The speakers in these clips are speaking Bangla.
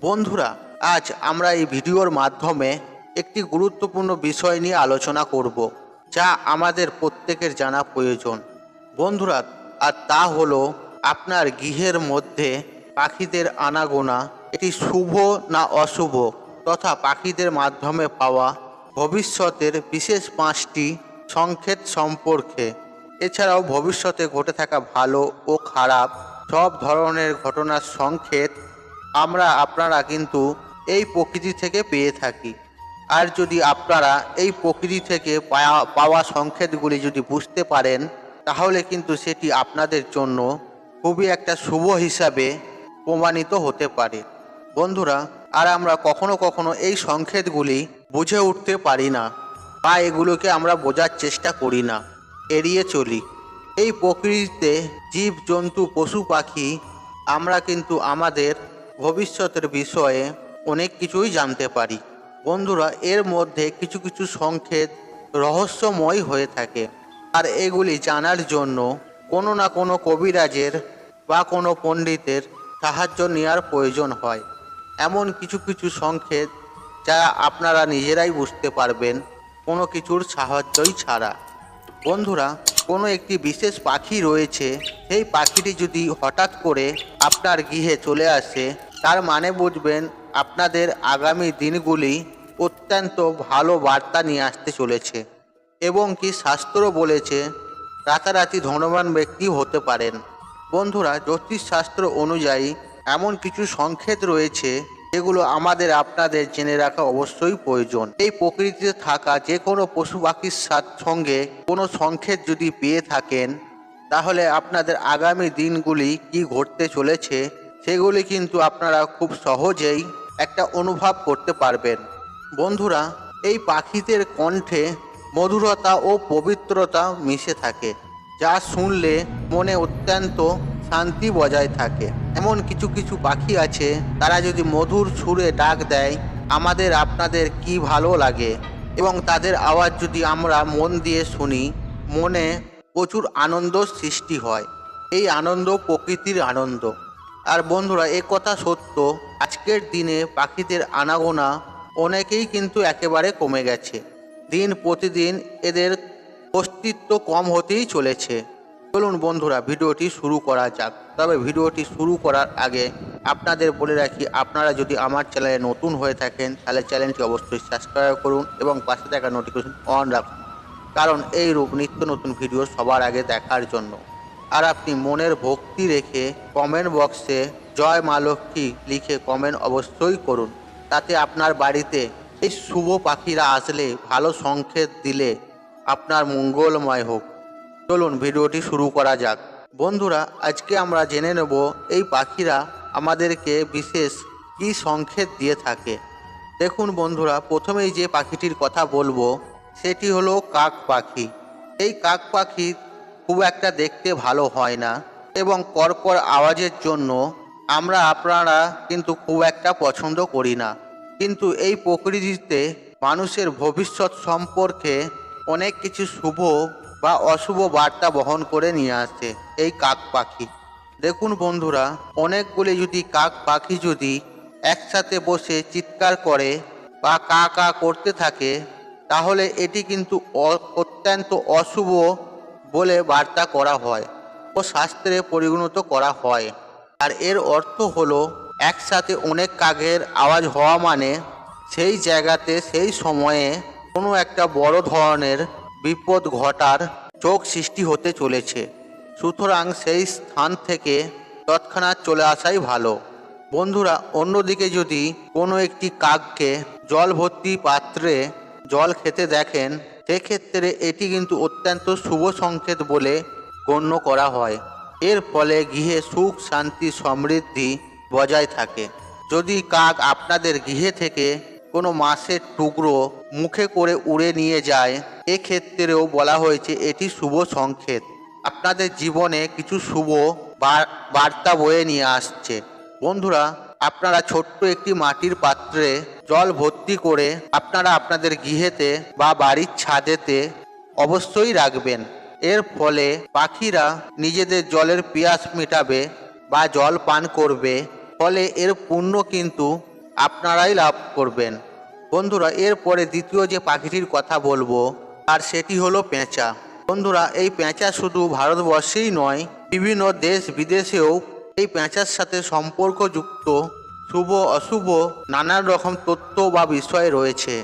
বন্ধুরা, আজ আমরা এই ভিডিওর মাধ্যমে একটি গুরুত্বপূর্ণ বিষয় নিয়ে আলোচনা করব, যা আমাদের প্রত্যেকের জানা প্রয়োজন। বন্ধুরা, আর তা হলো আপনার গৃহের মধ্যে পাখিদের আনাগোনা এটি শুভ না অশুভ, তথা পাখিদের মাধ্যমে পাওয়া ভবিষ্যতের বিশেষ 5টি সংকেত সম্পর্কে। এছাড়াও ভবিষ্যতে ঘটে থাকা ভালো ও খারাপ সব ধরনের ঘটনার সংকেত আপনারা কিন্তু এই প্রকৃতি থেকে পেয়ে থাকি। আর যদি আপনারা এই প্রকৃতি থেকে পাওয়া সংকেতগুলি যদি বুঝতে পারেন, তাহলে কিন্তু সেটি আপনাদের জন্য খুবই একটা শুভ হিসাবে প্রমাণিত হতে পারে। বন্ধুরা, আর আমরা কখনো কখনো এই সংকেতগুলি বুঝে উঠতে পারি না, বা এগুলোকে আমরা বোঝার চেষ্টা করি না, এড়িয়ে চলি। এই প্রকৃতিতে জীবজন্তু পশু পাখি আমরা কিন্তু আমাদের ভবিষ্যতের বিষয়ে অনেক কিছুই জানতে পারি। বন্ধুরা, এর মধ্যে কিছু কিছু সংকেত রহস্যময় হয়ে থাকে, আর এগুলি জানার জন্য কোনো না কোনো কবিরাজের বা কোনো পণ্ডিতের সাহায্য নেওয়ার প্রয়োজন হয়। এমন কিছু কিছু সংকেত যা আপনারা নিজেরাই বুঝতে পারবেন কোনো কিছুর সাহায্যই ছাড়া। বন্ধুরা, কোনো একটি বিশেষ পাখি রয়েছে, সেই পাখিটি যদি হঠাৎ করে আপনার গৃহে চলে আসে, তার মানে বুঝবেন আপনাদের আগামী দিনগুলি অত্যন্ত ভালো বার্তা নিয়ে আসতে চলেছে। এবং কি শাস্ত্র বলেছে রাতারাতি ধনবান ব্যক্তি হতে পারেন। বন্ধুরা, জ্যোতিষশাস্ত্র অনুযায়ী এমন কিছু সংকেত রয়েছে যেগুলো আপনাদের জেনে রাখা অবশ্যই প্রয়োজন। এই প্রকৃতিতে থাকা যে কোনো পশু পাখির সঙ্গে কোনো সংকেত যদি পেয়ে থাকেন, তাহলে আপনাদের আগামী দিনগুলি কি ঘটতে চলেছে সেগুলি কিন্তু আপনারা খুব সহজেই একটা অনুভব করতে পারবেন। বন্ধুরা, এই পাখিদের কণ্ঠে মধুরতা ও পবিত্রতা মিশে থাকে, যা শুনলে মনে অত্যন্ত শান্তি বজায় থাকে। এমন কিছু কিছু পাখি আছে, তারা যদি মধুর সুরে ডাক দেয়, আপনাদের কি ভালো লাগে, এবং তাদের আওয়াজ যদি আমরা মন দিয়ে শুনি, মনে প্রচুর আনন্দ সৃষ্টি হয়। এই আনন্দ প্রকৃতির আনন্দ। আর বন্ধুরা, এ কথা সত্য, আজকের দিনে পাখিদের আনাগোনা অনেকেই কিন্তু একেবারে কমে গেছে। দিন প্রতিদিন এদের অস্তিত্ব কম হতেই চলেছে। চলুন বন্ধুরা, ভিডিওটি শুরু করা যাক। তবে ভিডিওটি শুরু করার আগে আপনাদের বলে রাখি, আপনারা যদি আমার চ্যানেলে নতুন হয়ে থাকেন, তাহলে চ্যানেলটি অবশ্যই সাবস্ক্রাইব করুন এবং পাশে থাকা নোটিফিকেশন অন রাখুন, কারণ এই রূপ নিত্য নতুন ভিডিও সবার আগে দেখার জন্য। আর আপনি মনের ভক্তি রেখে কমেন্ট বক্সে জয় মা লক্ষ্মী লিখে কমেন্ট অবশ্যই করুন। তাতে আপনার বাড়িতে এই শুভ পাখিরা আসলে ভালো সংকেত দিলে আপনার মঙ্গলময় হোক। চলুন ভিডিওটি শুরু করা যাক। বন্ধুরা, আজকে আমরা জেনে নেব এই পাখিরা আমাদেরকে বিশেষ কী সংকেত দিয়ে থাকে। দেখুন বন্ধুরা, প্রথমেই যে পাখিটির কথা বলবো সেটি হলো কাক পাখি। এই কাক পাখি খুব একটা দেখতে ভালো হয় না, এবং কর্কর আওয়াজের জন্য আপনারা কিন্তু খুব একটা পছন্দ করি না। কিন্তু এই প্রকৃতিতে মানুষের ভবিষ্যৎ সম্পর্কে অনেক কিছু শুভ বা অশুভ বার্তা বহন করে নিয়ে আসে এই কাক পাখি। দেখুন বন্ধুরা, অনেকগুলি যদি কাক পাখি যদি একসাথে বসে চিৎকার করে বা কা কা করতে থাকে, তাহলে এটি কিন্তু অত্যন্ত অশুভ বলে বার্তা করা হয় ও শাস্ত্রে পরিগণিত করা হয়। আর এর অর্থ হলো একসাথে অনেক কাকের আওয়াজ হওয়া মানে সেই জায়গাতে সেই সময়ে কোনো একটা বড় ধরনের বিপদ ঘটার যোগ সৃষ্টি হতে চলেছে। সুতরাং সেই স্থান থেকে তৎক্ষণাৎ চলে আসাই ভালো। বন্ধুরা, অন্যদিকে যদি কোনো একটি কাককে জল ভর্তি পাত্রে জল খেতে দেখেন, সেক্ষেত্রে এটি কিন্তু অত্যন্ত শুভ সংকেত বলে গণ্য করা হয়। এর ফলে গৃহে সুখ শান্তি সমৃদ্ধি বজায় থাকে। যদি কাক আপনাদের গৃহে থেকে কোনো মাছের টুকরো মুখে করে উড়ে নিয়ে যায়, এক্ষেত্রেও বলা হয়েছে এটি শুভ সংকেত, আপনাদের জীবনে কিছু শুভ বার্তা বয়ে নিয়ে আসছে। বন্ধুরা, আপনারা ছোট্ট একটি মাটির পাত্রে জল ভর্তি করে আপনাদের গৃহেতে বা বাড়ির ছাদেতে অবশ্যই রাখবেন। এর ফলে পাখিরা নিজেদের জলের পিয়াস মেটাবে বা জল পান করবে, ফলে এর পুণ্য কিন্তু আপনারাই লাভ করবেন। বন্ধুরা, এরপরে দ্বিতীয় যে পাখিটির কথা বলবো আর সেটি হলো পেঁচা। বন্ধুরা, এই পেঁচা শুধু ভারতবর্ষেই নয়, বিভিন্ন দেশ বিদেশেও এই পেঁচার সাথে সম্পর্কযুক্ত শুভ অশুভ নানান রকম তথ্য বা বিষয় রয়েছে।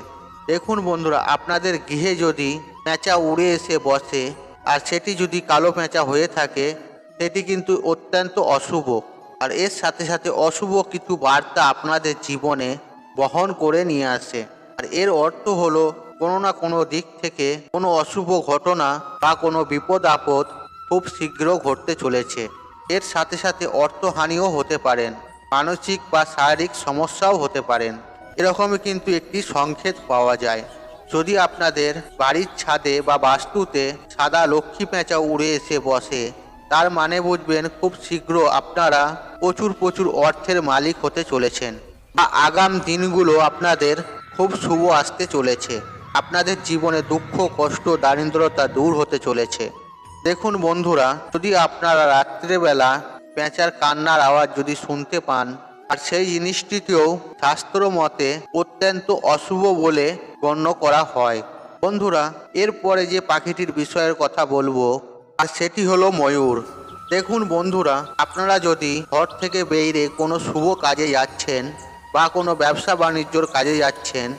দেখুন বন্ধুরা, আপনাদের গৃহে যদি পেঁচা উড়ে এসে বসে আর সেটি যদি কালো পেঁচা হয়ে থাকে, সেটি কিন্তু অত্যন্ত অশুভ। আর এর সাথে সাথে অশুভ কিছু বার্তা আপনাদের জীবনে বহন করে নিয়ে আসে। আর এর অর্থ হলো কোনো না কোনো দিক থেকে কোনো অশুভ ঘটনা বা কোনো বিপদ আপদ খুব শীঘ্র ঘটতে চলেছে। এর সাথে সাথে অর্থহানিও হতে পারেন, মানসিক বা শারীরিক সমস্যাও হতে পারেন। এরকমই কিন্তু একটি সংকেত পাওয়া যায়। যদি আপনাদের বাড়ির ছাদে বা বাস্তুতে সাদা লক্ষ্মী পেঁচা উড়ে এসে বসে, তার মানে বুঝবেন খুব শীঘ্র আপনারা প্রচুর প্রচুর অর্থের মালিক হতে চলেছেন, বা আগাম দিনগুলো আপনাদের খুব শুভ আসতে চলেছে। আপনাদের জীবনে দুঃখ কষ্ট দারিদ্রতা দূর হতে চলেছে। দেখুন বন্ধুরা, যদি আপনারা রাত্রেবেলা পেঁচার কান্নার আওয়াজ যদি শুনতে পান, আর সেই জিনিসটিকেও শাস্ত্র মতে অত্যন্ত অশুভ বলে গণ্য করা হয়। বন্ধুরা, এরপরে যে পাখিটির বিষয়ের কথা বলবো আর সেটি হলো ময়ূর। দেখুন বন্ধুরা, আপনারা যদি ঘর থেকে বেরিয়ে কোনো শুভ কাজে যাচ্ছেন বা কোনো ব্যবসা বাণিজ্যর কাজে যাচ্ছেন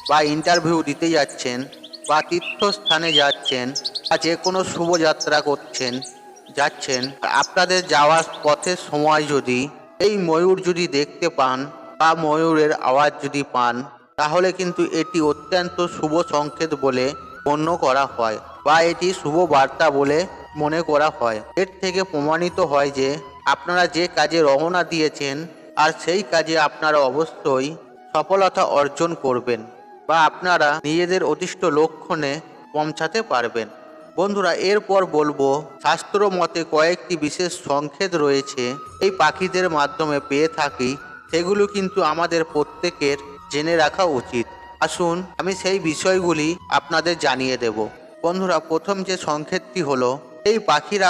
বা ইন্টারভিউ দিতে যাচ্ছেন বা তীর্থস্থানে যাচ্ছেন বা যে কোনো শুভযাত্রা যাচ্ছেন, আপনাদের যাওয়ার পথের সময় যদি এই ময়ূর যদি দেখতে পান বা ময়ূরের আওয়াজ যদি পান, তাহলে কিন্তু এটি অত্যন্ত শুভ সংকেত বলে গণ্য করা হয় বা এটি শুভ বার্তা বলে মনে করা হয়। এর থেকে প্রমাণিত হয় যে আপনারা যে কাজে রওনা দিয়েছেন আর সেই কাজে আপনারা অবশ্যই সফলতা অর্জন করবেন বা আপনারা নিজেদের অদিষ্ট লক্ষ্যে পৌঁছাতে পারবেন। বন্ধুরা, এরপর বলবো শাস্ত্র মতে কয়েকটি বিশেষ সংকেত রয়েছে এই পাখিদের মাধ্যমে পেয়ে থাকি, সেগুলো কিন্তু আমাদের প্রত্যেকের জেনে রাখা উচিত। আসুন আমি সেই বিষয়গুলি আপনাদের জানিয়ে দেব। বন্ধুরা, প্রথম যে সংকেতটি হলো, এই পাখিরা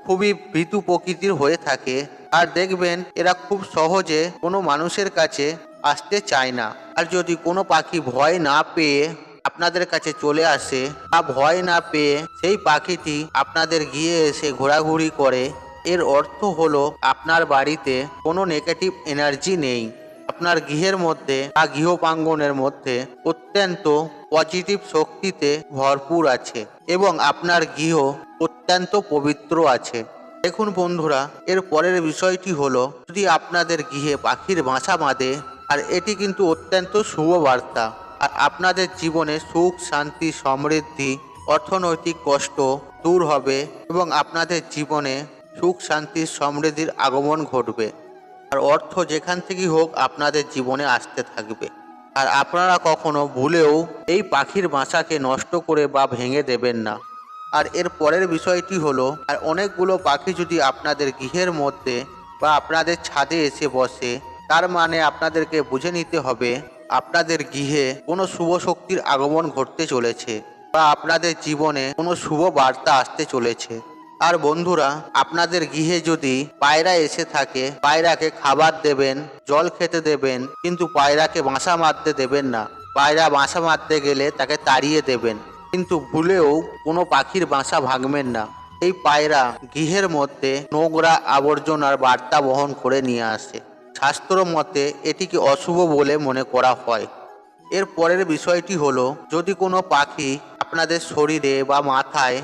খুবই ভীতু প্রকৃতির হয়ে থাকে আর দেখবেন এরা খুব সহজে কোনো মানুষের কাছে আসতে চায় না। আর যদি কোনো পাখি ভয় না পেয়ে আপনাদের কাছে চলে আসে বা ভয় না পেয়ে সেই পাখিটি আপনাদের গিয়ে এসে ঘোরাঘুরি করে, এর অর্থ হলো আপনার বাড়িতে কোনো নেগেটিভ এনার্জি নেই। আপনার গৃহের মধ্যে বা গৃহ প্রাঙ্গণের মধ্যে অত্যন্ত পজিটিভ শক্তিতে ভরপুর আছে এবং আপনার গৃহ অত্যন্ত পবিত্র আছে। দেখুন বন্ধুরা, এর পরের বিষয়টি হলো, যদি আপনাদের গৃহে পাখির বাসা বাঁধে, আর এটি কিন্তু অত্যন্ত শুভ বার্তা। আর আপনাদের জীবনে সুখ শান্তি সমৃদ্ধি অর্থনৈতিক কষ্ট দূর হবে এবং আপনাদের জীবনে সুখ শান্তি সমৃদ্ধির আগমন ঘটবে। আর অর্থ যেখান থেকেই হোক আপনাদের জীবনে আসতে থাকবে। আর আপনারা কখনো ভুলেও এই পাখির বাসাকে নষ্ট করে বা ভেঙে দেবেন না। আর এর পরের বিষয়টি হলো, আর অনেকগুলো পাখি যদি আপনাদের গৃহের মধ্যে বা আপনাদের ছাদে এসে বসে, তার মানে আপনাদেরকে বুঝে নিতে হবে আপনাদের গৃহে কোনো শুভ শক্তির আগমন ঘটতে চলেছে বা আপনাদের জীবনে কোনো শুভ বার্তা আসতে চলেছে। আর বন্ধুরা, আপনাদের গৃহে যদি পায়রা এসে থাকে, পায়রাকে খাবার দেবেন, জল খেতে দেবেন, কিন্তু পায়রাকে বাসা মারতে দেবেন না। পায়রা বাসা মারতে গেলে তাকে তাড়িয়ে দেবেন, কিন্তু ভুলেও কোনো পাখির বাসা ভাঙবেন না। এই পায়রা গৃহের মধ্যে নোংরা আবর্জনার বার্তা বহন করে নিয়ে আসে। শাস্ত্র মতে এটিকে অশুভ বলে মনে করা হয়। এর পরের বিষয়টি হলো, যদি কোনো পাখি আপনাদের শরীরে বা মাথায়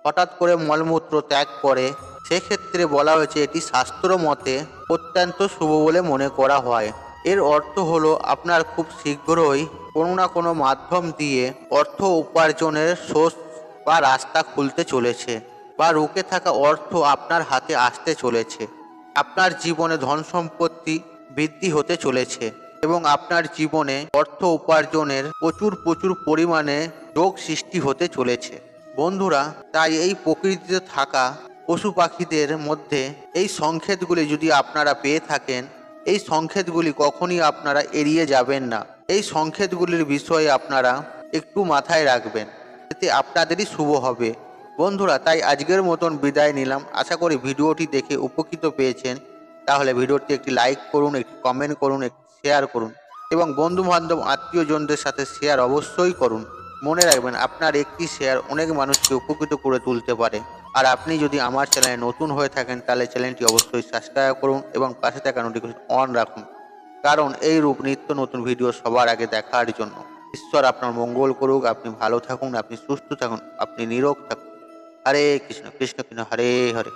হঠাৎ করে মলমূত্র ত্যাগ করে, সেক্ষেত্রে বলা হয়েছে এটি শাস্ত্র মতে অত্যন্ত শুভ বলে মনে করা হয়। এর অর্থ হলো আপনার খুব শীঘ্রই কোনো না কোনো মাধ্যম দিয়ে অর্থ উপার্জনের সোর্স বা রাস্তা খুলতে চলেছে বা রুকে থাকা অর্থ আপনার হাতে আসতে চলেছে। আপনার জীবনে ধন সম্পত্তি বৃদ্ধি হতে চলেছে এবং আপনার জীবনে অর্থ উপার্জনের প্রচুর প্রচুর পরিমাণে যোগ সৃষ্টি হতে চলেছে। বন্ধুরা, তাই এই প্রকৃতিতে থাকা পশু পাখিদের মধ্যে এই সংকেতগুলি যদি আপনারা পেয়ে থাকেন, এই সংকেতগুলি কখনই আপনারা এড়িয়ে যাবেন না। এই সংকেতগুলির বিষয়ে আপনারা একটু মাথায় রাখবেন, এতে আপনাদেরই শুভ হবে। বন্ধুরা, তাই আজকের মতন বিদায় নিলাম। আশা করি ভিডিওটি দেখে উপকৃত পেয়েছেন। তাহলে ভিডিওটি একটি লাইক করুন, একটি কমেন্ট করুন, একটি শেয়ার করুন এবং বন্ধু বান্ধব আত্মীয়জনদের সাথে শেয়ার অবশ্যই করুন। মনে রাখবেন, আপনার একটি শেয়ার অনেক মানুষকে উপকৃত করে তুলতে পারে। আর আপনি যদি আমার চ্যানেলে নতুন হয়ে থাকেন তাহলে চ্যানেলটি অবশ্যই সাবস্ক্রাইব করুন এবং পাশে থাকা নোটিফিকেশন অন রাখুন, কারণ এই রূপ নিত্য নতুন ভিডিও সবার আগে দেখার জন্য। ঈশ্বর আপনার মঙ্গল করুক, আপনি ভালো থাকুন, আপনি সুস্থ থাকুন, আপনি নিরোগ থাকুন। হরে কৃষ্ণ কৃষ্ণ কৃষ্ণ হরে হরে।